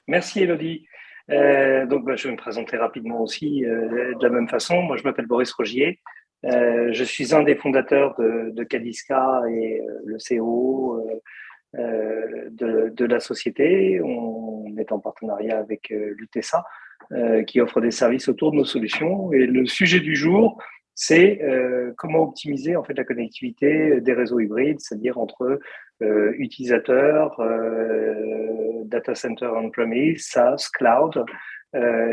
Merci Elodie. Je vais me présenter rapidement aussi de la même façon. Moi, je m'appelle Boris Rogier. Je suis un des fondateurs de Cadiska et le CEO de la société. On est en partenariat avec l'UTESA qui offre des services autour de nos solutions. Et le sujet du jour, c'est comment optimiser en fait la connectivité des réseaux hybrides, c'est-à-dire entre utilisateurs, data center on-premise, SaaS, cloud,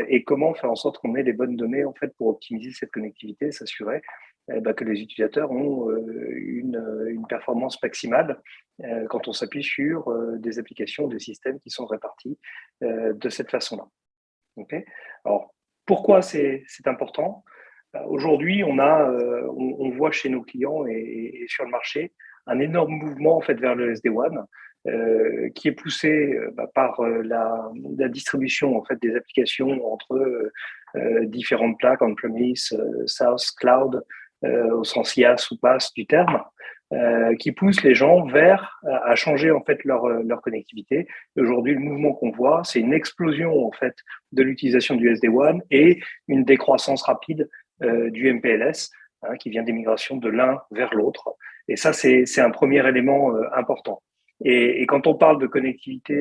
et comment faire en sorte qu'on ait les bonnes données en fait pour optimiser cette connectivité, s'assurer que les utilisateurs ont une performance maximale quand on s'appuie sur des applications, des systèmes qui sont répartis de cette façon-là. Okay. Alors, pourquoi c'est important? Aujourd'hui, on voit chez nos clients et sur le marché un énorme mouvement en fait vers le SD-WAN qui est poussé par la distribution en fait des applications entre différentes plaques on-premise, SaaS, cloud, au sens IaaS ou PaaS du terme, qui pousse les gens vers à changer en fait leur connectivité. Et aujourd'hui, le mouvement qu'on voit, c'est une explosion en fait de l'utilisation du SD-WAN et une décroissance rapide du MPLS, qui vient des migrations de l'un vers l'autre. Et ça, c'est un premier élément important. Et quand on parle de connectivité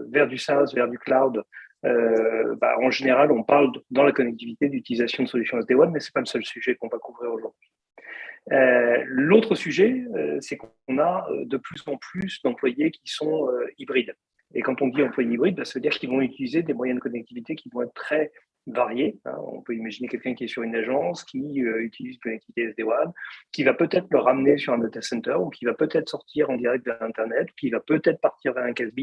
vers du SaaS, vers du cloud, en général, on parle dans la connectivité d'utilisation de solutions SD-WAN, mais c'est pas le seul sujet qu'on va couvrir aujourd'hui. L'autre sujet, c'est qu'on a de plus en plus d'employés qui sont hybrides. Et quand on dit employés hybrides, ça veut dire qu'ils vont utiliser des moyens de connectivité qui vont être très variés. On peut imaginer quelqu'un qui est sur une agence, qui utilise une connectivité SD-WAN, qui va peut-être le ramener sur un data center ou qui va peut-être sortir en direct vers Internet, qui va peut-être partir vers un CASB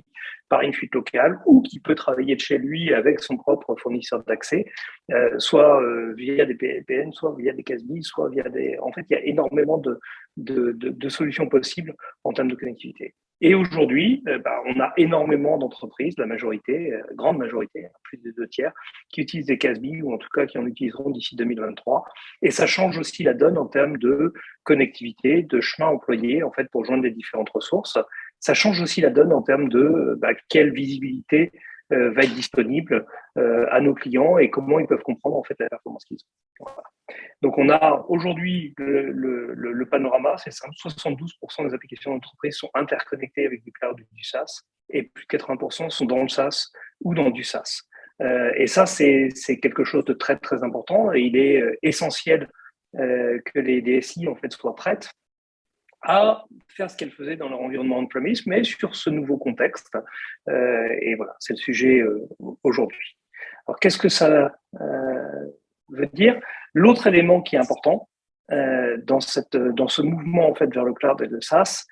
par une fuite locale ou qui peut travailler de chez lui avec son propre fournisseur d'accès, soit via des VPN, soit via des CASB, soit via des... En fait, il y a énormément de solutions possibles en termes de connectivité. Et aujourd'hui, on a énormément d'entreprises, la majorité, grande majorité, plus de 2 tiers, qui utilisent des CASB ou en tout cas qui en utiliseront d'ici 2023. Et ça change aussi la donne en termes de connectivité, de chemin employé en fait pour joindre les différentes ressources. Ça change aussi la donne en termes de quelle visibilité va être disponible à nos clients et comment ils peuvent comprendre en fait la performance qu'ils ont. Voilà. Donc, on a aujourd'hui le panorama, c'est simple, 72% des applications d'entreprise sont interconnectées avec du cloud ou du SaaS, et plus de 80% sont dans le SaaS ou dans du SaaS. Et ça, c'est quelque chose de très, très important, et il est essentiel que les DSI en fait, soient prêtes à faire ce qu'elles faisaient dans leur environnement on-premise, mais sur ce nouveau contexte. Et voilà, c'est le sujet aujourd'hui. Alors, qu'est-ce que ça veut dire? L'autre élément qui est important dans ce mouvement en fait vers le cloud et le SaaS,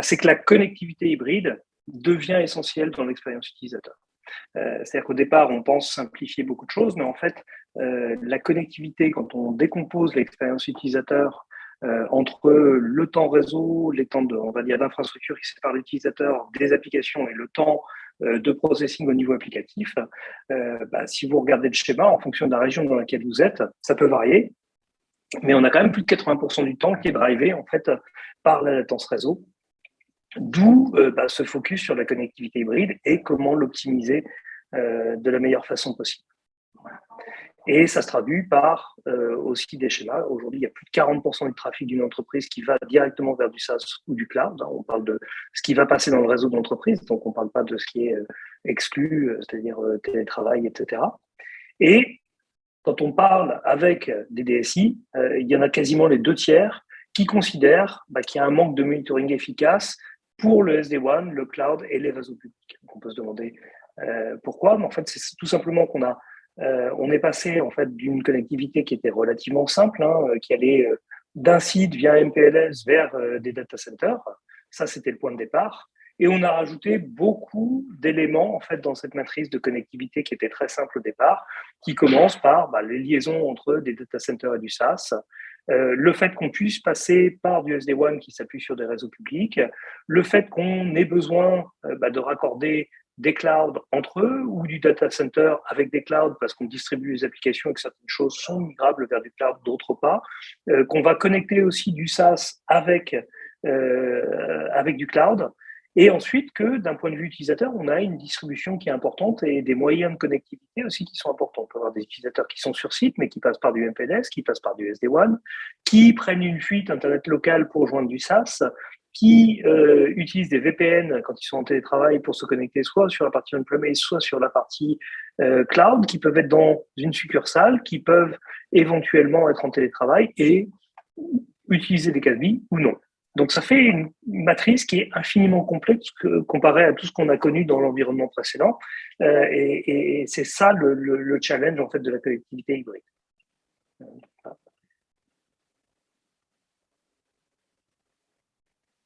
c'est que la connectivité hybride devient essentielle dans l'expérience utilisateur. C'est-à-dire qu'au départ, on pense simplifier beaucoup de choses, mais en fait, la connectivité, quand on décompose l'expérience utilisateur entre le temps réseau, les temps on va dire, d'infrastructure qui sépare l'utilisateur des applications et le temps de processing au niveau applicatif, si vous regardez le schéma, en fonction de la région dans laquelle vous êtes, ça peut varier, mais on a quand même plus de 80% du temps qui est drivé en fait par la latence réseau. D'où ce focus sur la connectivité hybride et comment l'optimiser de la meilleure façon possible. Voilà. Et ça se traduit par aussi des schémas. Aujourd'hui, il y a plus de 40% du trafic d'une entreprise qui va directement vers du SaaS ou du cloud. On parle de ce qui va passer dans le réseau de l'entreprise, donc on ne parle pas de ce qui est exclu, c'est-à-dire télétravail, etc. Et quand on parle avec des DSI, il y en a quasiment les 2 tiers qui considèrent qu'il y a un manque de monitoring efficace pour le SD-WAN, le cloud et les réseaux publics. Donc on peut se demander pourquoi, mais en fait, c'est tout simplement on est passé en fait d'une connectivité qui était relativement simple, qui allait d'un site via MPLS vers des data centers. Ça, c'était le point de départ. Et on a rajouté beaucoup d'éléments en fait dans cette matrice de connectivité qui était très simple au départ, qui commence par les liaisons entre des data centers et du SaaS, le fait qu'on puisse passer par du SD-WAN qui s'appuie sur des réseaux publics, le fait qu'on ait besoin de raccorder des clouds entre eux ou du data center avec des clouds parce qu'on distribue les applications et que certaines choses sont migrables vers du cloud, d'autres pas, qu'on va connecter aussi du SaaS avec du cloud Et ensuite que d'un point de vue utilisateur, on a une distribution qui est importante et des moyens de connectivité aussi qui sont importants. On peut avoir des utilisateurs qui sont sur site, mais qui passent par du MPLS, qui passent par du SD-WAN, qui prennent une fuite Internet locale pour joindre du SaaS, qui utilisent des VPN quand ils sont en télétravail pour se connecter soit sur la partie on-premise, soit sur la partie cloud, qui peuvent être dans une succursale, qui peuvent éventuellement être en télétravail et utiliser des CASB ou non. Donc ça fait une matrice qui est infiniment complexe comparée à tout ce qu'on a connu dans l'environnement précédent. Et c'est ça le challenge en fait de la connectivité hybride.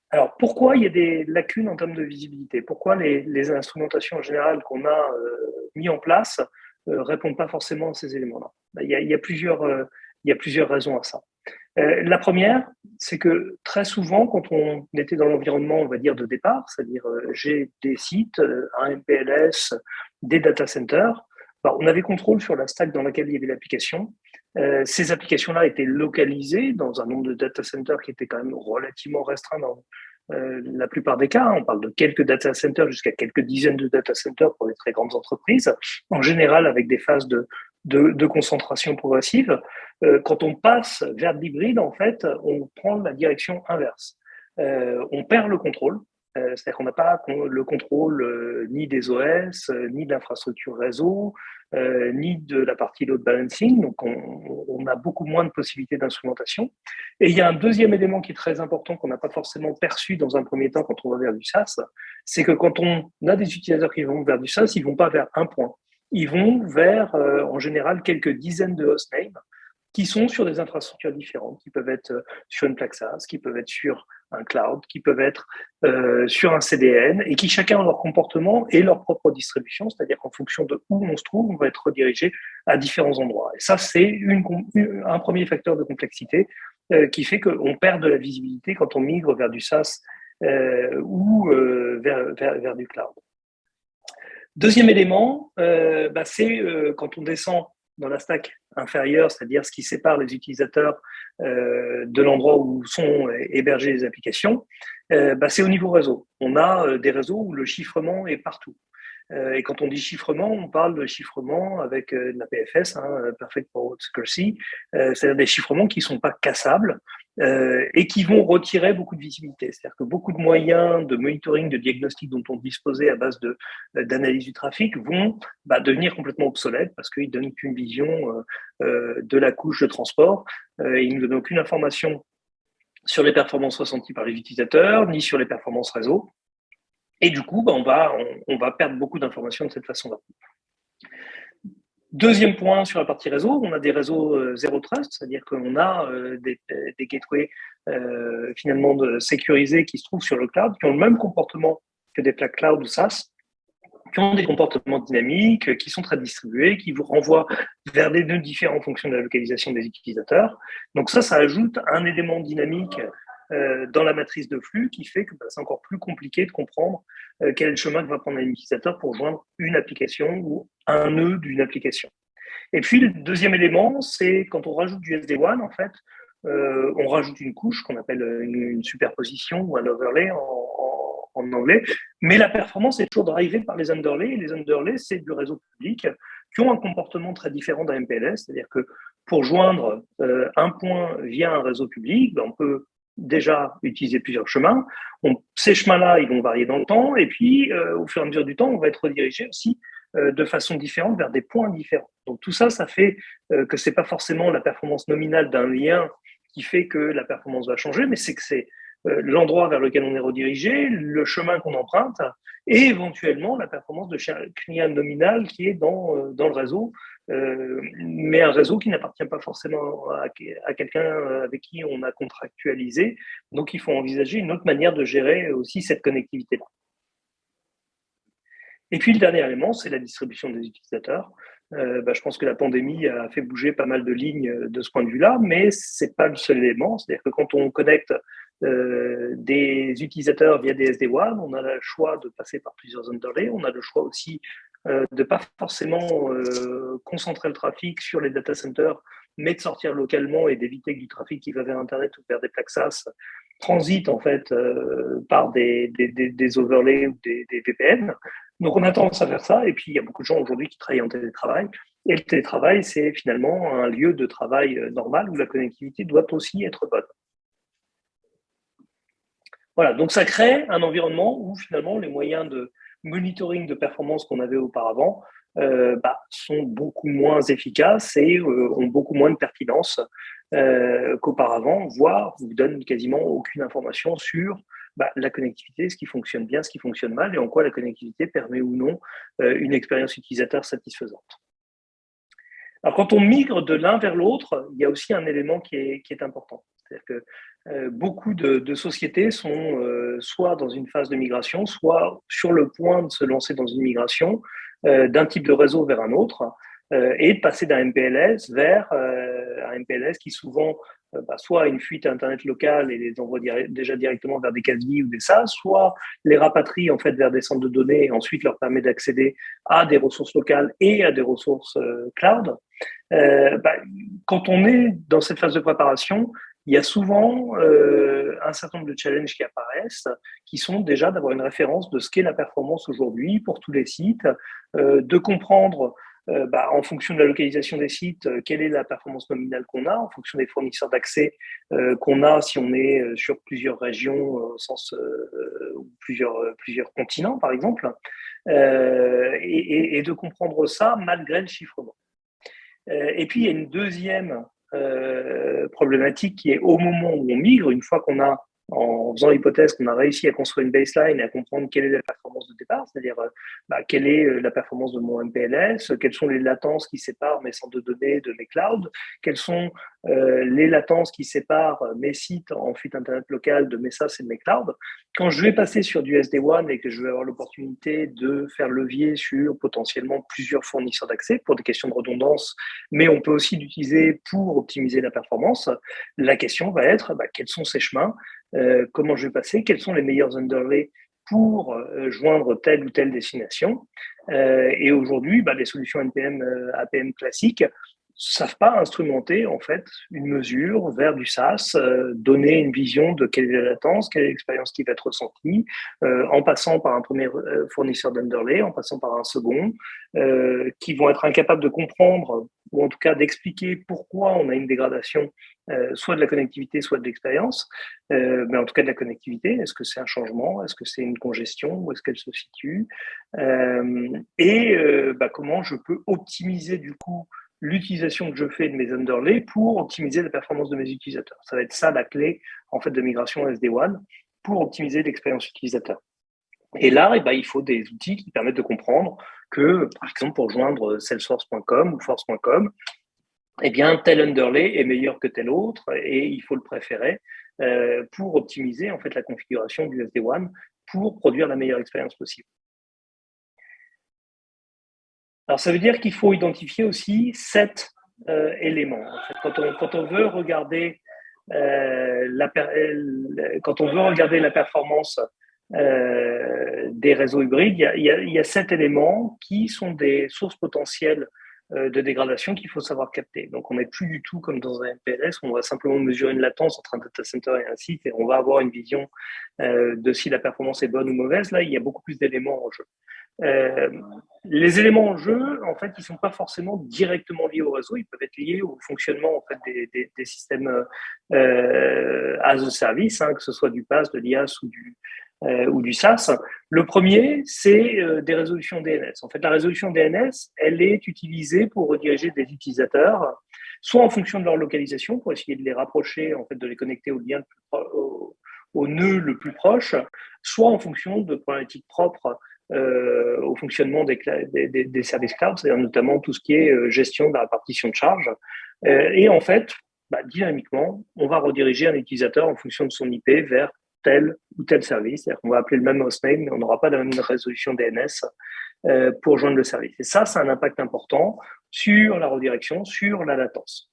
Alors, pourquoi il y a des lacunes en termes de visibilité? Pourquoi les instrumentations en général qu'on a mis en place répondent pas forcément à ces éléments-là? Il y a plusieurs raisons à ça. La première, c'est que très souvent, quand on était dans l'environnement, on va dire, de départ, c'est-à-dire j'ai des sites, un MPLS, des data centers, on avait contrôle sur la stack dans laquelle il y avait l'application. Ces applications-là étaient localisées dans un nombre de data centers qui était quand même relativement restreint dans la plupart des cas. On parle de quelques data centers jusqu'à quelques dizaines de data centers pour les très grandes entreprises, en général avec des phases de concentration progressive. Quand on passe vers de l'hybride, en fait, on prend la direction inverse. On perd le contrôle. C'est-à-dire qu'on n'a pas le contrôle ni des OS, ni de l'infrastructure réseau, ni de la partie load balancing. Donc, on a beaucoup moins de possibilités d'instrumentation. Et il y a un deuxième élément qui est très important qu'on n'a pas forcément perçu dans un premier temps quand on va vers du SaaS, c'est que quand on a des utilisateurs qui vont vers du SaaS, ils ne vont pas vers un point. Ils vont vers, en général, quelques dizaines de hostnames qui sont sur des infrastructures différentes, qui peuvent être sur une plaque SaaS, qui peuvent être sur un cloud, qui peuvent être sur un CDN, et qui chacun ont leur comportement et leur propre distribution, c'est-à-dire qu'en fonction de où on se trouve, on va être redirigé à différents endroits. Et ça, c'est un premier facteur de complexité qui fait qu'on perd de la visibilité quand on migre vers du SaaS ou vers du cloud. Deuxième élément, c'est quand on descend dans la stack inférieure, c'est-à-dire ce qui sépare les utilisateurs de l'endroit où sont hébergées les applications, c'est au niveau réseau. On a des réseaux où le chiffrement est partout. Et quand on dit chiffrement, on parle de chiffrement avec de la PFS, Perfect Forward Security, c'est-à-dire des chiffrements qui ne sont pas cassables et qui vont retirer beaucoup de visibilité. C'est-à-dire que beaucoup de moyens de monitoring, de diagnostic dont on disposait à base d'analyse du trafic vont devenir complètement obsolètes parce qu'ils ne donnent qu'une vision de la couche de transport. Ils ne donnent aucune information sur les performances ressenties par les utilisateurs, ni sur les performances réseau. Et du coup, on va perdre beaucoup d'informations de cette façon-là. Deuxième point sur la partie réseau, on a des réseaux zero trust, c'est-à-dire qu'on a des gateways finalement sécurisés qui se trouvent sur le cloud, qui ont le même comportement que des plaques cloud ou SaaS, qui ont des comportements dynamiques, qui sont très distribués, qui vous renvoient vers des nœuds différents en fonction de la localisation des utilisateurs. Donc ça ajoute un élément dynamique dans la matrice de flux qui fait que c'est encore plus compliqué de comprendre quel est le chemin que va prendre un utilisateur pour joindre une application ou un nœud d'une application. Et puis le deuxième élément, c'est quand on rajoute du SD-WAN, en fait, on rajoute une couche qu'on appelle une superposition ou un overlay en anglais, mais la performance est toujours drivée par les underlays, et les underlays, c'est du réseau public qui ont un comportement très différent d'un MPLS, c'est-à-dire que pour joindre un point via un réseau public, on peut déjà utiliser plusieurs chemins. Ces chemins-là, ils vont varier dans le temps, et puis au fur et à mesure du temps, on va être redirigé aussi de façon différente vers des points différents. Donc tout ça, ça fait que c'est pas forcément la performance nominale d'un lien qui fait que la performance va changer, mais c'est que c'est l'endroit vers lequel on est redirigé, le chemin qu'on emprunte, et éventuellement la performance de chaque lien nominal qui est dans le réseau, mais un réseau qui n'appartient pas forcément à quelqu'un avec qui on a contractualisé. Donc il faut envisager une autre manière de gérer aussi cette connectivité-là. Et puis le dernier élément, c'est la distribution des utilisateurs. Je pense que la pandémie a fait bouger pas mal de lignes de ce point de vue-là, mais c'est pas le seul élément. C'est-à-dire que quand on connecte des utilisateurs via des SD-WAN, on a le choix de passer par plusieurs underlays, on a le choix aussi de pas forcément concentrer le trafic sur les data centers, mais de sortir localement et d'éviter que du trafic qui va vers Internet ou vers des plaques SaaS transitent en fait par des overlays ou des VPN. Donc on a tendance à faire ça, et puis il y a beaucoup de gens aujourd'hui qui travaillent en télétravail. Et le télétravail, c'est finalement un lieu de travail normal où la connectivité doit aussi être bonne. Voilà, donc ça crée un environnement où finalement les moyens de monitoring de performance qu'on avait auparavant sont beaucoup moins efficaces et ont beaucoup moins de pertinence qu'auparavant, voire vous donnent quasiment aucune information sur la connectivité, ce qui fonctionne bien, ce qui fonctionne mal, et en quoi la connectivité permet ou non une expérience utilisateur satisfaisante. Alors, quand on migre de l'un vers l'autre, il y a aussi un élément qui est important. C'est-à-dire que beaucoup de sociétés sont soit dans une phase de migration, soit sur le point de se lancer dans une migration d'un type de réseau vers un autre, et de passer d'un MPLS vers un MPLS qui souvent soit a une fuite à Internet locale et les envoie déjà directement vers des CASB ou des SaaS, soit les rapatrie en fait vers des centres de données et ensuite leur permet d'accéder à des ressources locales et à des ressources cloud. Quand on est dans cette phase de préparation, il y a souvent un certain nombre de challenges qui apparaissent, qui sont déjà d'avoir une référence de ce qu'est la performance aujourd'hui pour tous les sites, de comprendre en fonction de la localisation des sites, quelle est la performance nominale qu'on a, en fonction des fournisseurs d'accès qu'on a si on est sur plusieurs régions, au sens plusieurs continents par exemple, et de comprendre ça malgré le chiffrement. Et puis, il y a une deuxième problématique qui est au moment où on migre, une fois qu'on a, en faisant l'hypothèse qu'on a réussi à construire une baseline et à comprendre quelle est la performance de départ, c'est-à-dire quelle est la performance de mon MPLS, quelles sont les latences qui séparent mes centres de données de mes clouds, quelles sont les latences qui séparent mes sites en fuite Internet locale de mes SaaS et de mes clouds. Quand je vais passer sur du SD-WAN et que je vais avoir l'opportunité de faire levier sur potentiellement plusieurs fournisseurs d'accès pour des questions de redondance, mais on peut aussi l'utiliser pour optimiser la performance, la question va être quels sont ces chemins, comment je vais passer, quels sont les meilleurs underlays pour joindre telle ou telle destination. Et aujourd'hui, les solutions NPM, APM classiques savent pas instrumenter en fait une mesure vers du SaaS, donner une vision de quelle est la latence, quelle est l'expérience qui va être ressentie, en passant par un premier fournisseur d'underlay, en passant par un second, qui vont être incapables de comprendre ou en tout cas d'expliquer pourquoi on a une dégradation, soit de la connectivité, soit de l'expérience, mais en tout cas de la connectivité. Est-ce que c'est un changement? Est-ce que c'est une congestion? Où est-ce qu'elle se situe? Comment je peux optimiser du coup l'utilisation que je fais de mes underlays pour optimiser la performance de mes utilisateurs. Ça va être ça la clé en fait de migration SD-WAN pour optimiser l'expérience utilisateur. Et là, il faut des outils qui permettent de comprendre que, par exemple, pour joindre Salesforce.com ou Force.com, tel underlay est meilleur que tel autre et il faut le préférer pour optimiser en fait la configuration du SD-WAN pour produire la meilleure expérience possible. Alors, ça veut dire qu'il faut identifier aussi 7 éléments. En fait, quand on veut regarder la performance des réseaux hybrides, il y a 7 éléments qui sont des sources potentielles de dégradation qu'il faut savoir capter. Donc, on n'est plus du tout comme dans un MPLS où on va simplement mesurer une latence entre un data center et un site et on va avoir une vision de si la performance est bonne ou mauvaise. Là, il y a beaucoup plus d'éléments en jeu. Les éléments en jeu, en fait, ils sont pas forcément directement liés au réseau, ils peuvent être liés au fonctionnement en fait des systèmes as a service, que ce soit du PaaS, de l'IaaS ou du SaaS. Le premier, c'est des résolutions DNS. En fait, la résolution DNS, elle est utilisée pour rediriger des utilisateurs, soit en fonction de leur localisation, pour essayer de les rapprocher, en fait, de les connecter au lien au nœud le plus proche, soit en fonction de problématiques propres au fonctionnement des services cloud, c'est-à-dire notamment tout ce qui est gestion de la répartition de charges. Et en fait, dynamiquement, on va rediriger un utilisateur en fonction de son IP vers tel ou tel service. C'est-à-dire qu'on va appeler le même hostname, mais on n'aura pas la même résolution DNS pour joindre le service. Et ça a un impact important sur la redirection, sur la latence.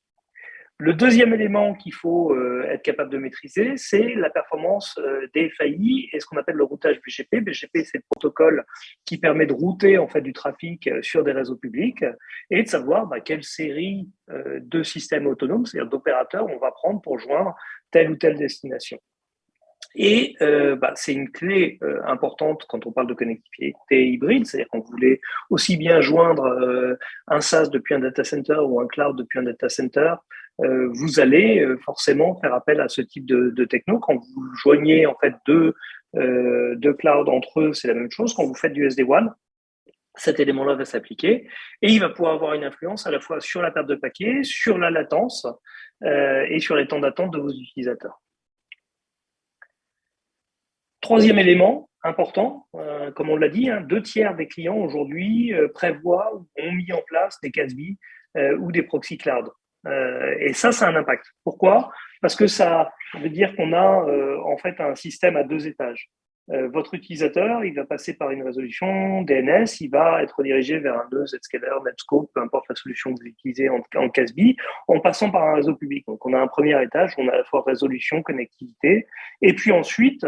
Le deuxième élément qu'il faut être capable de maîtriser, c'est la performance des FAI et ce qu'on appelle le routage BGP. BGP, c'est le protocole qui permet de router en fait du trafic sur des réseaux publics et de savoir quelle série de systèmes autonomes, c'est-à-dire d'opérateurs, on va prendre pour joindre telle ou telle destination. Et c'est une clé importante quand on parle de connectivité hybride, c'est-à-dire qu'on voulait aussi bien joindre un SaaS depuis un data center ou un cloud depuis un data center. Vous allez forcément faire appel à ce type de techno. Quand vous joignez en fait deux clouds entre eux, c'est la même chose. Quand vous faites du SD-WAN, cet élément-là va s'appliquer et il va pouvoir avoir une influence à la fois sur la perte de paquets, sur la latence et sur les temps d'attente de vos utilisateurs. Troisième élément important, comme on l'a dit, 2/3 des clients aujourd'hui prévoient ou ont mis en place des CASB ou des proxy cloud. Et ça a un impact. Pourquoi? Parce que ça veut dire qu'on a en fait un système à 2 étages. Votre utilisateur, il va passer par une résolution DNS, il va être redirigé vers un nœud, Zscaler, Netscope, peu importe la solution que vous utilisez en CASB, en passant par un réseau public. Donc, on a un premier étage où on a à la fois résolution, connectivité, et puis ensuite,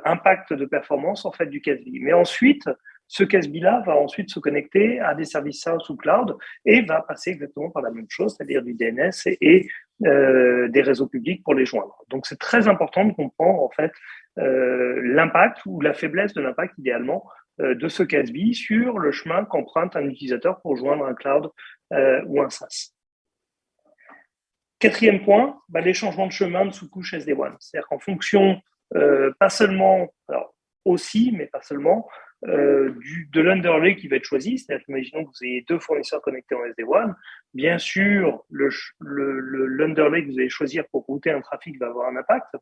impact de performance en fait du CASB. Mais ensuite, ce CASB-là va ensuite se connecter à des services SaaS ou cloud et va passer exactement par la même chose, c'est-à-dire du DNS et des réseaux publics pour les joindre. Donc, c'est très important de comprendre en fait l'impact ou la faiblesse de l'impact idéalement de ce CASB sur le chemin qu'emprunte un utilisateur pour joindre un cloud ou un SaaS. Quatrième point, les changements de chemin de sous-couche SD-WAN. C'est-à-dire qu'en fonction, pas seulement, alors aussi, mais pas seulement, de l'underlay qui va être choisi, c'est-à-dire qu'imaginons que vous ayez 2 fournisseurs connectés en SD-WAN, bien sûr, l'underlay que vous allez choisir pour router un trafic va avoir un impact,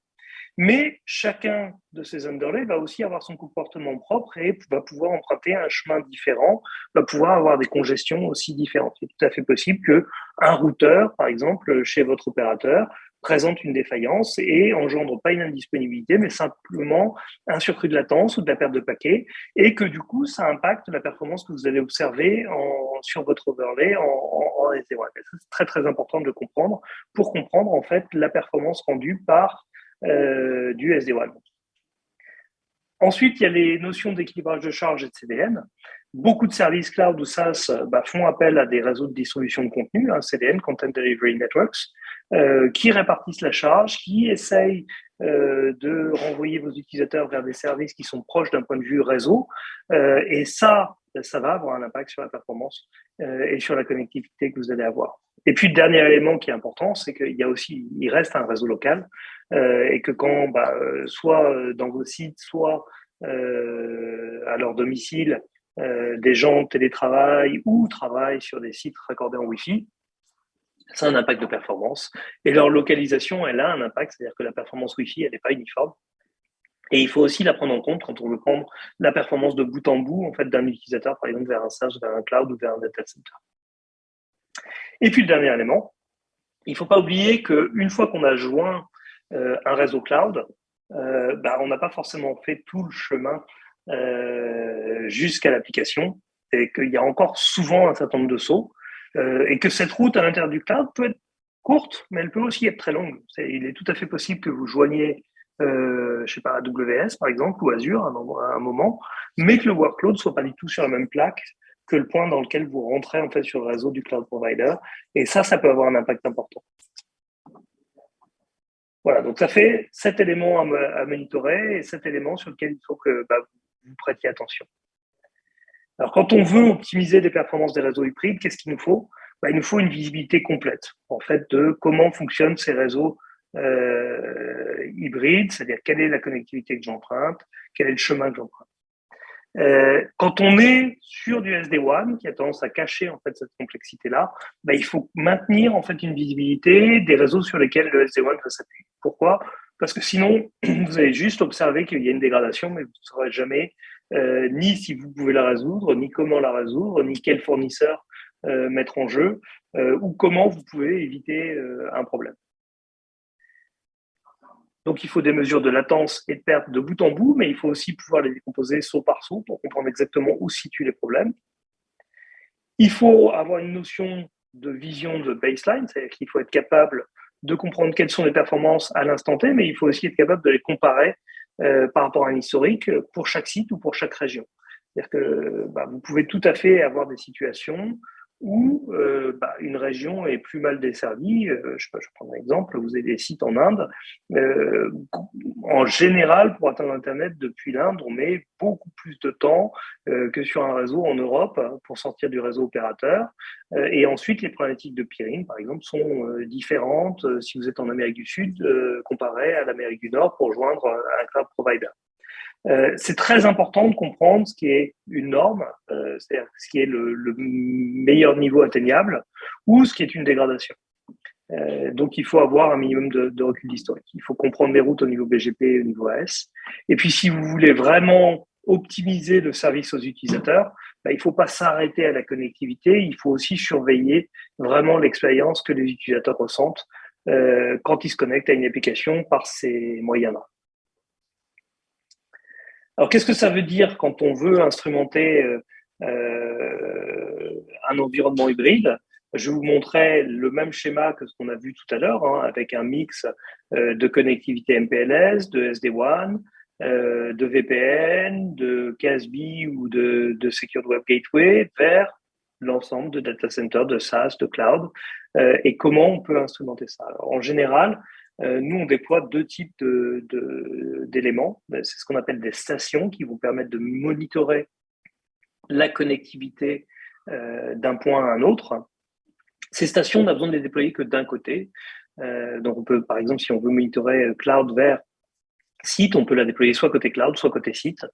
mais chacun de ces underlays va aussi avoir son comportement propre et va pouvoir emprunter un chemin différent, va pouvoir avoir des congestions aussi différentes. C'est tout à fait possible qu'un routeur, par exemple, chez votre opérateur, présente une défaillance et engendre pas une indisponibilité, mais simplement un surcru de latence ou de la perte de paquets, et que du coup, ça impacte la performance que vous allez observer sur votre overlay en SD-WAN. C'est très très important de le comprendre pour comprendre en fait la performance rendue par du SD-WAN. Ensuite, il y a les notions d'équilibrage de charge et de CDN. Beaucoup de services cloud ou SaaS font appel à des réseaux de distribution de contenu, CDN, Content Delivery Networks, qui répartissent la charge, qui essayent de renvoyer vos utilisateurs vers des services qui sont proches d'un point de vue réseau. Et ça va avoir un impact sur la performance et sur la connectivité que vous allez avoir. Et puis, le dernier élément qui est important, c'est il reste un réseau local et que quand, soit dans vos sites, soit à leur domicile, des gens télétravaillent ou travaillent sur des sites raccordés en Wi-Fi, ça a un impact de performance. Et leur localisation, elle a un impact, c'est-à-dire que la performance Wi-Fi, elle n'est pas uniforme. Et il faut aussi la prendre en compte quand on veut prendre la performance de bout en bout en fait, d'un utilisateur, par exemple, vers un SaaS, vers un cloud ou vers un data center. Et puis le dernier élément, il ne faut pas oublier qu'une fois qu'on a joint un réseau cloud, on n'a pas forcément fait tout le chemin jusqu'à l'application et qu'il y a encore souvent un certain nombre de sauts et que cette route à l'intérieur du cloud peut être courte, mais elle peut aussi être très longue. Il est tout à fait possible que vous joigniez AWS par exemple ou Azure à un moment, mais que le workload soit pas du tout sur la même plaque que le point dans lequel vous rentrez en fait sur le réseau du cloud provider. Et ça peut avoir un impact important. Voilà, donc ça fait 7 éléments à monitorer et 7 éléments sur lesquels il faut que vous prêtiez attention. Alors, quand on veut optimiser les performances des réseaux hybrides, qu'est-ce qu'il nous faut? Il nous faut une visibilité complète, en fait, de comment fonctionnent ces réseaux hybrides, c'est-à-dire quelle est la connectivité que j'emprunte, quel est le chemin que j'emprunte. Quand on est sur du SD-WAN, qui a tendance à cacher en fait cette complexité-là, il faut maintenir en fait une visibilité des réseaux sur lesquels le SD-WAN va s'appuyer. Pourquoi? Parce que sinon, vous allez juste observer qu'il y a une dégradation, mais vous ne saurez jamais ni si vous pouvez la résoudre, ni comment la résoudre, ni quel fournisseur mettre en jeu, ou comment vous pouvez éviter un problème. Donc, il faut des mesures de latence et de perte de bout en bout, mais il faut aussi pouvoir les décomposer saut par saut pour comprendre exactement où se situent les problèmes. Il faut avoir une notion de vision de baseline, c'est-à-dire qu'il faut être capable de comprendre quelles sont les performances à l'instant T, mais il faut aussi être capable de les comparer par rapport à un historique pour chaque site ou pour chaque région. C'est-à-dire que vous pouvez tout à fait avoir des situations où une région est plus mal desservie. Je sais pas, je prends un exemple, vous avez des sites en Inde. Euh, En général, pour atteindre Internet depuis l'Inde, on met beaucoup plus de temps que sur un réseau en Europe pour sortir du réseau opérateur. Et ensuite, les problématiques de peering, par exemple, sont différentes si vous êtes en Amérique du Sud comparé à l'Amérique du Nord pour joindre un cloud provider. C'est très important de comprendre ce qui est une norme, c'est-à-dire ce qui est le meilleur niveau atteignable ou ce qui est une dégradation. Donc, il faut avoir un minimum de recul d'historique. Il faut comprendre les routes au niveau BGP et au niveau AS. Et puis, si vous voulez vraiment optimiser le service aux utilisateurs, il ne faut pas s'arrêter à la connectivité, il faut aussi surveiller vraiment l'expérience que les utilisateurs ressentent quand ils se connectent à une application par ces moyens-là. Alors, qu'est-ce que ça veut dire quand on veut instrumenter un environnement hybride? Je vous montrais le même schéma que ce qu'on a vu tout à l'heure, hein, avec un mix de connectivité MPLS, de SD-WAN, de VPN, de CASB ou de Secured Web Gateway vers l'ensemble de data centers, de SaaS, de cloud, et comment on peut instrumenter ça. Alors, en général, nous, on déploie deux types d'éléments. C'est ce qu'on appelle des stations qui vont permettre de monitorer la connectivité d'un point à un autre. Ces stations, on a besoin de les déployer que d'un côté. Donc, on peut, par exemple, si on veut monitorer cloud vers site, on peut la déployer soit côté cloud, soit côté site,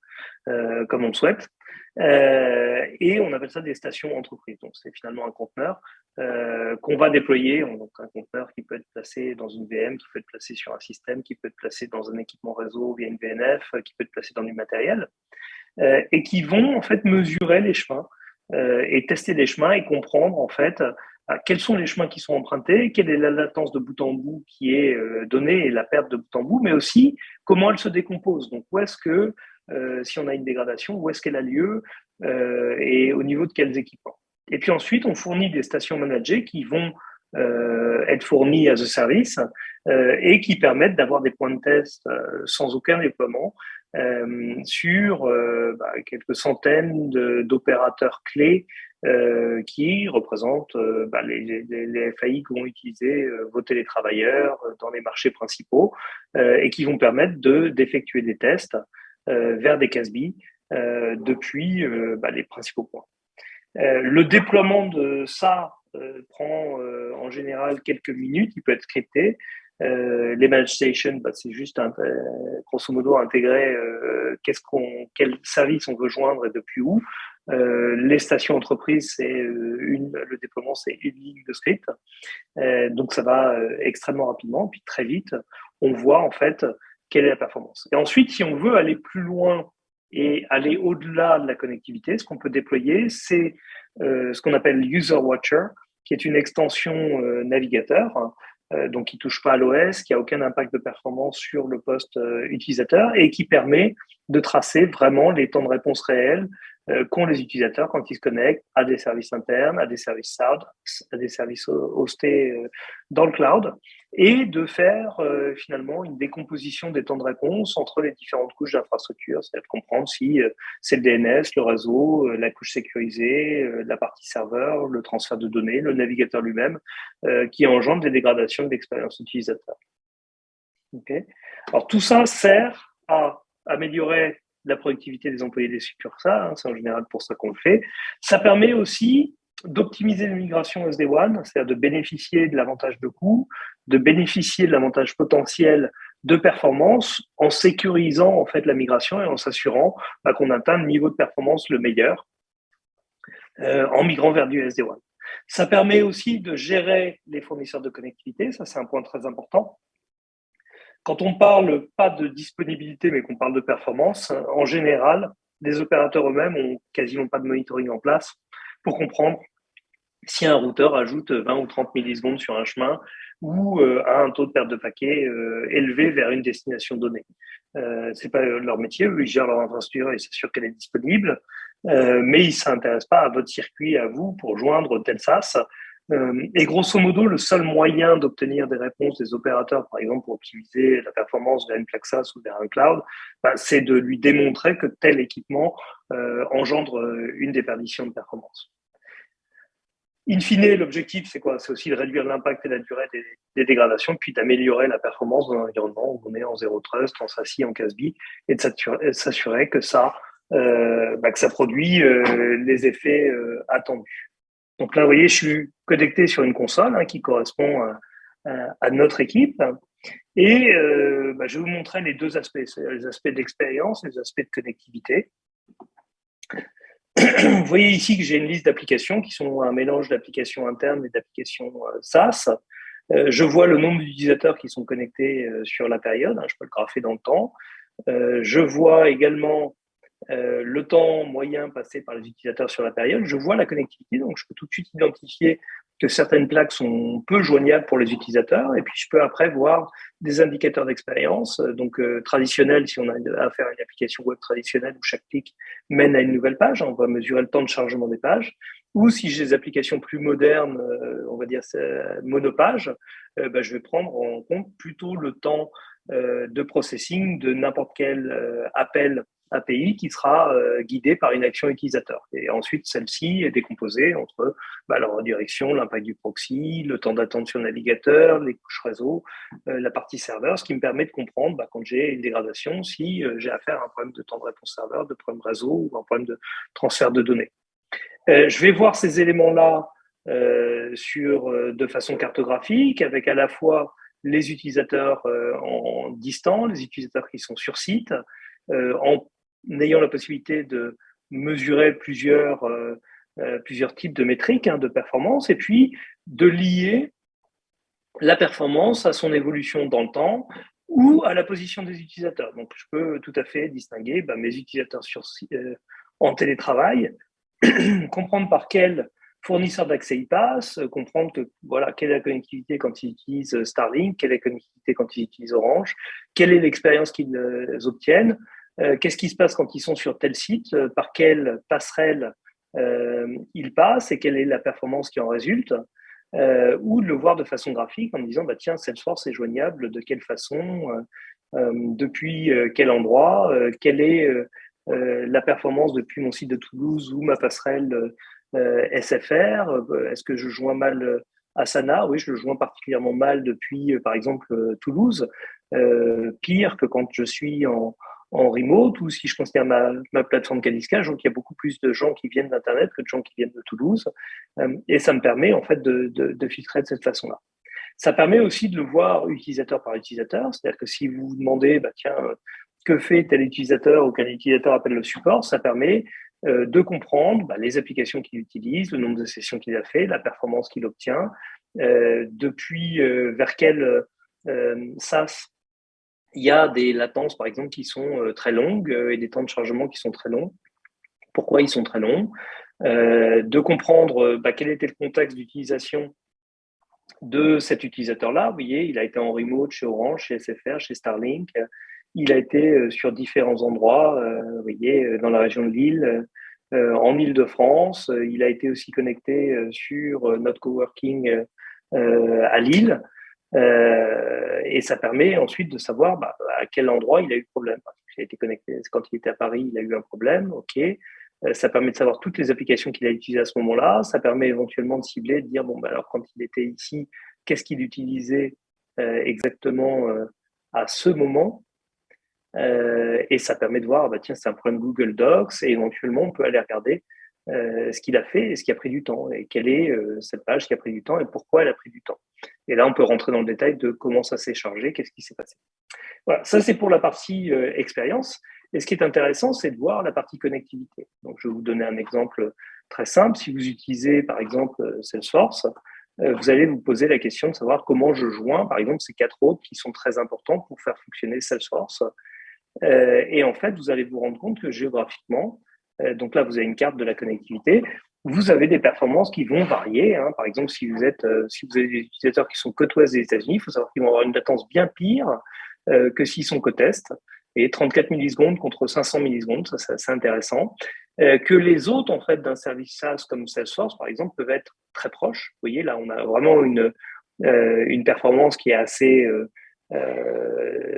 comme on le souhaite. Et on appelle ça des stations entreprises. Donc, c'est finalement un conteneur qu'on va déployer. Donc, un conteneur qui peut être placé dans une VM, qui peut être placé sur un système, qui peut être placé dans un équipement réseau via une VNF, qui peut être placé dans du matériel, et qui vont en fait mesurer les chemins et tester les chemins et comprendre en fait quels sont les chemins qui sont empruntés, quelle est la latence de bout en bout qui est donnée et la perte de bout en bout, mais aussi comment elle se décompose. Donc, où est-ce que, si on a une dégradation, où est-ce qu'elle a lieu et au niveau de quels équipements. Et puis ensuite, on fournit des stations managées qui vont être fournies as a service et qui permettent d'avoir des points de test sans aucun déploiement sur quelques centaines d'opérateurs clés qui représentent les FAI qui vont utiliser vos télétravailleurs dans les marchés principaux et qui vont permettre d'effectuer des tests vers des CASB depuis les principaux points. Le déploiement de ça prend en général quelques minutes, il peut être scripté. Les managed stations, c'est juste grosso modo intégrer quel service on veut joindre et depuis où. Les stations entreprises, le déploiement, c'est une ligne de script. Donc ça va extrêmement rapidement. Puis très vite, on voit en fait quelle est la performance. Et ensuite, si on veut aller plus loin et aller au-delà de la connectivité, ce qu'on peut déployer, c'est ce qu'on appelle User Watcher, qui est une extension navigateur, donc qui touche pas à l'OS, qui a aucun impact de performance sur le poste utilisateur et qui permet de tracer vraiment les temps de réponse réels qu'ont les utilisateurs quand ils se connectent à des services internes, à des services cloud, à des services hostés dans le cloud, et de faire finalement une décomposition des temps de réponse entre les différentes couches d'infrastructure, c'est-à-dire de comprendre si c'est le DNS, le réseau, la couche sécurisée, la partie serveur, le transfert de données, le navigateur lui-même, qui engendre des dégradations de l'expérience utilisateur. Okay. Alors tout ça sert à améliorer la productivité des employés des succursales, c'est en général pour ça qu'on le fait. Ça permet aussi d'optimiser les migrations SD-WAN, c'est-à-dire de bénéficier de l'avantage de coût, de bénéficier de l'avantage potentiel de performance en sécurisant en fait la migration et en s'assurant qu'on atteint le niveau de performance le meilleur en migrant vers du SD-WAN. Ça permet aussi de gérer les fournisseurs de connectivité, ça c'est un point très important. Quand on parle pas de disponibilité, mais qu'on parle de performance, en général, les opérateurs eux-mêmes ont quasiment pas de monitoring en place pour comprendre si un routeur ajoute 20 ou 30 millisecondes sur un chemin ou a un taux de perte de paquet élevé vers une destination donnée. C'est pas leur métier, eux, ils gèrent leur infrastructure et s'assurent qu'elle est disponible, mais ils s'intéressent pas à votre circuit, à vous, pour joindre tel SaaS. Et grosso modo, le seul moyen d'obtenir des réponses des opérateurs, par exemple, pour optimiser la performance vers une plaque SaaS ou vers un cloud, c'est de lui démontrer que tel équipement engendre une déperdition de performance. In fine, l'objectif, c'est quoi? C'est aussi de réduire l'impact et la durée des dégradations, puis d'améliorer la performance dans l'environnement où on est en zéro trust, en SASI, en CASB, et de s'assurer que que ça produit les effets attendus. Donc là, vous voyez, je suis connecté sur une console qui correspond à notre équipe. Et je vais vous montrer les deux aspects, c'est les aspects d'expérience et les aspects de connectivité. Vous voyez ici que j'ai une liste d'applications qui sont un mélange d'applications internes et d'applications SaaS. Je vois le nombre d'utilisateurs qui sont connectés sur la période, je peux le grapher dans le temps. Je vois également le temps moyen passé par les utilisateurs sur la période. Je vois la connectivité, donc je peux tout de suite identifier que certaines plaques sont peu joignables pour les utilisateurs, et puis je peux après voir des indicateurs d'expérience, donc traditionnels si on a affaire à une application web traditionnelle où chaque clic mène à une nouvelle page, on va mesurer le temps de chargement des pages, ou si j'ai des applications plus modernes, on va dire monopage, je vais prendre en compte plutôt le temps de processing de n'importe quel appel API qui sera guidé par une action utilisateur. Et ensuite, celle-ci est décomposée entre la redirection, l'impact du proxy, le temps d'attente sur le navigateur, les couches réseau, la partie serveur, ce qui me permet de comprendre quand j'ai une dégradation, si j'ai affaire à un problème de temps de réponse serveur, de problème réseau ou un problème de transfert de données. Je vais voir ces éléments-là de façon cartographique, avec à la fois les utilisateurs en distant, les utilisateurs qui sont sur site, en ayant la possibilité de mesurer plusieurs types de métriques de performance, et puis de lier la performance à son évolution dans le temps ou à la position des utilisateurs. Donc, je peux tout à fait distinguer mes utilisateurs en télétravail, comprendre par quel fournisseur d'accès ils passent, comprendre quelle est la connectivité quand ils utilisent Starlink, quelle est la connectivité quand ils utilisent Orange, quelle est l'expérience qu'ils obtiennent, qu'est-ce qui se passe quand ils sont sur tel site, par quelle passerelle ils passent et quelle est la performance qui en résulte, ou de le voir de façon graphique en me disant tiens, Salesforce est joignable de quelle façon, depuis quel endroit, quelle est la performance depuis mon site de Toulouse ou ma passerelle SFR. Est-ce que je joins mal Asana? Oui, je le joins particulièrement mal depuis, par exemple, Toulouse. Pire que quand je suis en remote, ou si je considère ma plateforme Kadiska, je vois qu'il y a beaucoup plus de gens qui viennent d'Internet que de gens qui viennent de Toulouse. Et ça me permet en fait de filtrer de cette façon-là. Ça permet aussi de le voir utilisateur par utilisateur, c'est-à-dire que si vous vous demandez, tiens, que fait tel utilisateur ou quel utilisateur appelle le support, ça permet de comprendre les applications qu'il utilise, le nombre de sessions qu'il a fait, la performance qu'il obtient, depuis vers quel SaaS il y a des latences, par exemple, qui sont très longues et des temps de chargement qui sont très longs. Pourquoi ils sont très longs? De comprendre quel était le contexte d'utilisation de cet utilisateur-là. Vous voyez, il a été en remote chez Orange, chez SFR, chez Starlink. Il a été sur différents endroits, vous voyez, dans la région de Lille, en Île-de-France. Il a été aussi connecté sur notre coworking à Lille. Et ça permet ensuite de savoir à quel endroit il a eu problème. Il a été connecté quand il était à Paris, il a eu un problème, ok. Ça permet de savoir toutes les applications qu'il a utilisées à ce moment-là. Ça permet éventuellement de cibler, de dire alors quand il était ici, qu'est-ce qu'il utilisait exactement à ce moment. Et ça permet de voir, tiens, c'est un problème Google Docs, et éventuellement on peut aller regarder ce qu'il a fait et ce qui a pris du temps, et quelle est cette page qui a pris du temps et pourquoi elle a pris du temps. Et là, on peut rentrer dans le détail de comment ça s'est chargé, qu'est-ce qui s'est passé. Voilà, ça c'est pour la partie expérience. Et ce qui est intéressant, c'est de voir la partie connectivité. Donc, je vais vous donner un exemple très simple. Si vous utilisez, par exemple, Salesforce, vous allez vous poser la question de savoir comment je joins, par exemple, ces 4 autres qui sont très importants pour faire fonctionner Salesforce. Et en fait, vous allez vous rendre compte que géographiquement, donc là, vous avez une carte de la connectivité, vous avez des performances qui vont varier. Par exemple, si vous avez des utilisateurs qui sont côte ouest des États-Unis, il faut savoir qu'ils vont avoir une latence bien pire que s'ils sont côte est, et 34 millisecondes contre 500 millisecondes, ça c'est assez intéressant. Que les autres, en fait, d'un service SaaS comme Salesforce, par exemple, peuvent être très proches. Vous voyez, là, on a vraiment une performance qui est assez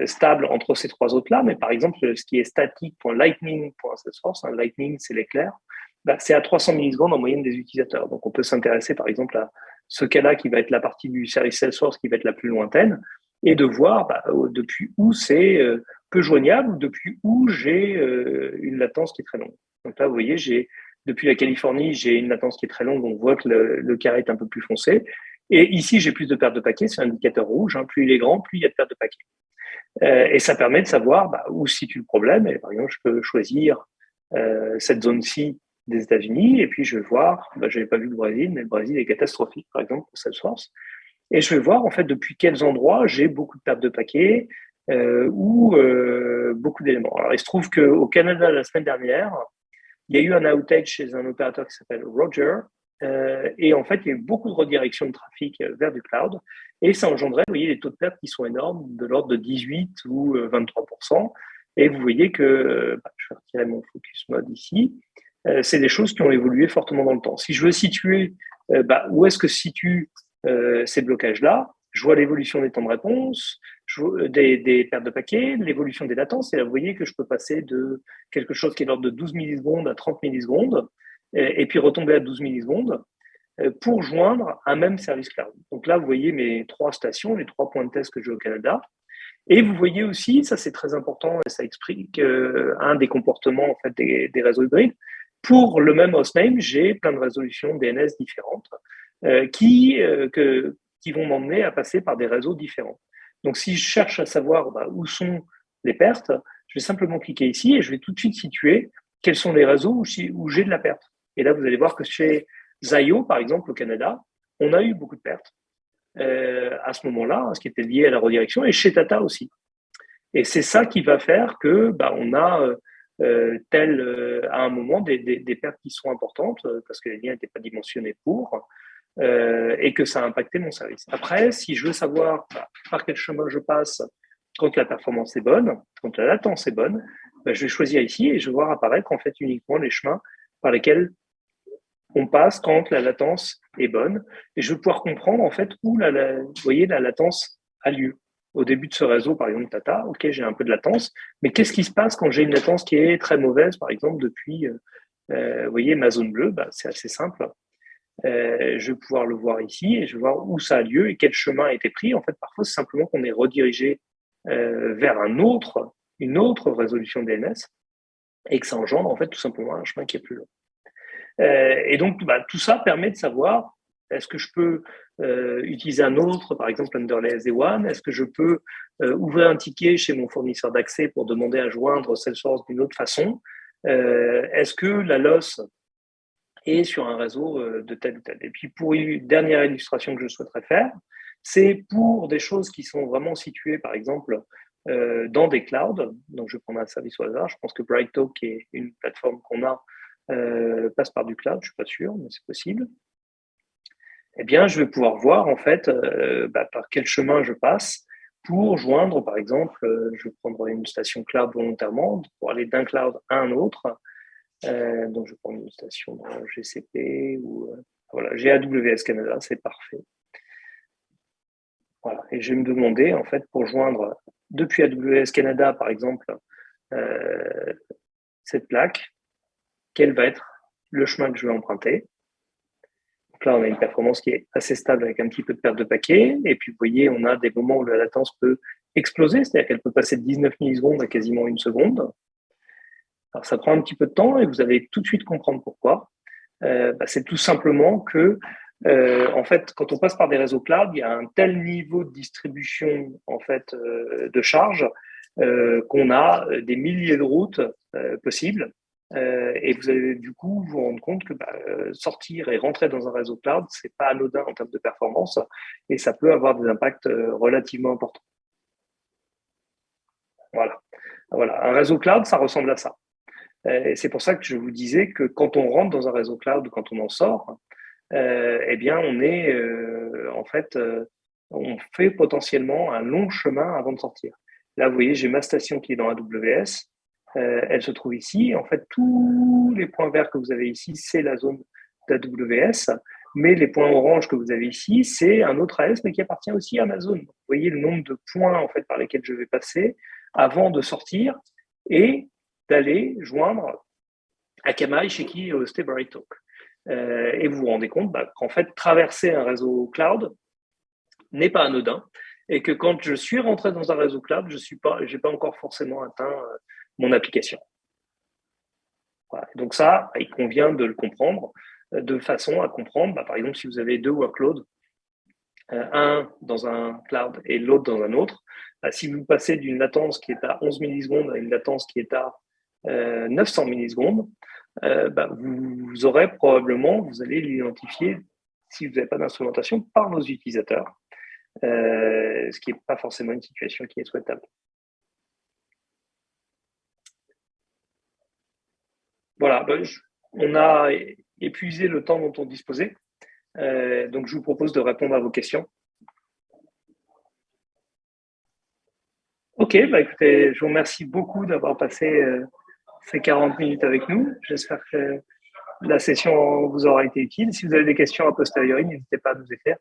stable entre ces 3 autres-là, mais par exemple, ce qui est statique pour Lightning pour Salesforce, Lightning, c'est l'éclair, C'est à 300 millisecondes en moyenne des utilisateurs. Donc, on peut s'intéresser, par exemple, à ce cas-là qui va être la partie du service Salesforce qui va être la plus lointaine et de voir depuis où c'est peu joignable ou depuis où j'ai une latence qui est très longue. Donc là, vous voyez, depuis la Californie, j'ai une latence qui est très longue, donc on voit que le carré est un peu plus foncé. Et ici, j'ai plus de pertes de paquets, c'est un indicateur rouge. Plus il est grand, plus il y a de pertes de paquets. Et ça permet de savoir où se situe le problème. Et par exemple, je peux choisir cette zone-ci des États-Unis, et puis je vais voir, je n'avais pas vu le Brésil, mais le Brésil est catastrophique, par exemple, pour Salesforce. Et je vais voir, en fait, depuis quels endroits j'ai beaucoup de pertes de paquets ou beaucoup d'éléments. Alors, il se trouve qu'au Canada, la semaine dernière, il y a eu un outage chez un opérateur qui s'appelle Roger, et en fait, il y a eu beaucoup de redirection de trafic vers du cloud, et ça engendrait, vous voyez, des taux de perte qui sont énormes, de l'ordre de 18 ou 23%. Et vous voyez que, je vais retirer mon focus mode ici, c'est des choses qui ont évolué fortement dans le temps. Si je veux situer où est-ce que se situent ces blocages-là, je vois l'évolution des temps de réponse, des pertes de paquets, l'évolution des latences. Et là, vous voyez que je peux passer de quelque chose qui est de l'ordre de 12 millisecondes à 30 millisecondes, et puis retomber à 12 millisecondes pour joindre un même service cloud. Donc là, vous voyez mes 3 stations, les 3 points de test que j'ai au Canada. Et vous voyez aussi, ça c'est très important, et ça explique un des comportements en fait, des réseaux hybrides. Pour le même hostname, j'ai plein de résolutions DNS différentes qui vont m'emmener à passer par des réseaux différents. Donc si je cherche à savoir où sont les pertes, je vais simplement cliquer ici et je vais tout de suite situer quels sont les réseaux où j'ai de la perte. Et là, vous allez voir que chez Zayo, par exemple, au Canada, on a eu beaucoup de pertes à ce moment-là, ce qui était lié à la redirection, et chez Tata aussi. Et c'est ça qui va faire que on a à un moment des pertes qui sont importantes parce que les liens n'étaient pas dimensionnés pour et que ça a impacté mon service. Après, si je veux savoir par quel chemin je passe quand la performance est bonne, quand la latence est bonne, je vais choisir ici et je vais voir apparaître en fait uniquement les chemins par lesquels on passe quand la latence est bonne. Et je vais pouvoir comprendre en fait où vous voyez, la latence a lieu. Au début de ce réseau, par exemple, Tata, ok, j'ai un peu de latence, mais qu'est-ce qui se passe quand j'ai une latence qui est très mauvaise, par exemple, depuis, vous voyez, ma zone bleue, c'est assez simple. Je vais pouvoir le voir ici et je vais voir où ça a lieu et quel chemin a été pris. En fait, parfois, c'est simplement qu'on est redirigé vers une autre résolution DNS et que ça engendre en fait tout simplement un chemin qui est plus long. Et donc, tout ça permet de savoir est-ce que je peux utiliser un autre, par exemple Underlay SD1. Est-ce que je peux ouvrir un ticket chez mon fournisseur d'accès pour demander à joindre Salesforce d'une autre façon. Est-ce que la loss est sur un réseau de tel ou tel. Et puis, pour une dernière illustration que je souhaiterais faire, c'est pour des choses qui sont vraiment situées, par exemple, dans des clouds. Donc, je vais prendre un service au hasard. Je pense que BrightTalk, qui est une plateforme qu'on a, passe par du cloud, je ne suis pas sûr, mais c'est possible. Eh bien, je vais pouvoir voir en fait par quel chemin je passe pour joindre, par exemple, je vais prendre une station cloud volontairement pour aller d'un cloud à un autre. Donc, je vais prendre une station dans GCP ou voilà, j'ai AWS Canada, c'est parfait. Voilà, et je vais me demander en fait pour joindre depuis AWS Canada, par exemple, cette plaque, quel va être le chemin que je vais emprunter. Donc là, on a une performance qui est assez stable avec un petit peu de perte de paquet. Et puis, vous voyez, on a des moments où la latence peut exploser, c'est-à-dire qu'elle peut passer de 19 millisecondes à quasiment 1 seconde. Alors, ça prend un petit peu de temps et vous allez tout de suite comprendre pourquoi. C'est tout simplement que, en fait, quand on passe par des réseaux cloud, il y a un tel niveau de distribution en fait de charge qu'on a des milliers de routes possibles. Et vous allez du coup vous rendre compte que sortir et rentrer dans un réseau cloud, c'est pas anodin en termes de performance et ça peut avoir des impacts relativement importants. Voilà. Un réseau cloud, ça ressemble à ça. Et c'est pour ça que je vous disais que quand on rentre dans un réseau cloud ou quand on en sort, eh bien, on fait potentiellement un long chemin avant de sortir. Là, vous voyez, j'ai ma station qui est dans AWS. Elle se trouve ici. En fait, tous les points verts que vous avez ici, c'est la zone d'AWS. Mais les points orange que vous avez ici, c'est un autre AS, mais qui appartient aussi à Amazon. Vous voyez le nombre de points en fait, par lesquels je vais passer avant de sortir et d'aller joindre Akamai, chez qui est hosté BrightTalk. Et vous vous rendez compte qu'en fait, traverser un réseau cloud n'est pas anodin et que quand je suis rentré dans un réseau cloud, j'ai pas encore forcément atteint mon application. Voilà. Donc ça, il convient de le comprendre de façon à comprendre, par exemple, si vous avez deux workloads, un dans un cloud et l'autre dans un autre, si vous passez d'une latence qui est à 11 millisecondes à une latence qui est à 900 millisecondes, vous aurez probablement, vous allez l'identifier, si vous n'avez pas d'instrumentation, par vos utilisateurs, ce qui n'est pas forcément une situation qui est souhaitable. Voilà, on a épuisé le temps dont on disposait, donc je vous propose de répondre à vos questions. Ok, écoutez, je vous remercie beaucoup d'avoir passé ces 40 minutes avec nous. J'espère que la session vous aura été utile. Si vous avez des questions a posteriori, n'hésitez pas à nous écrire.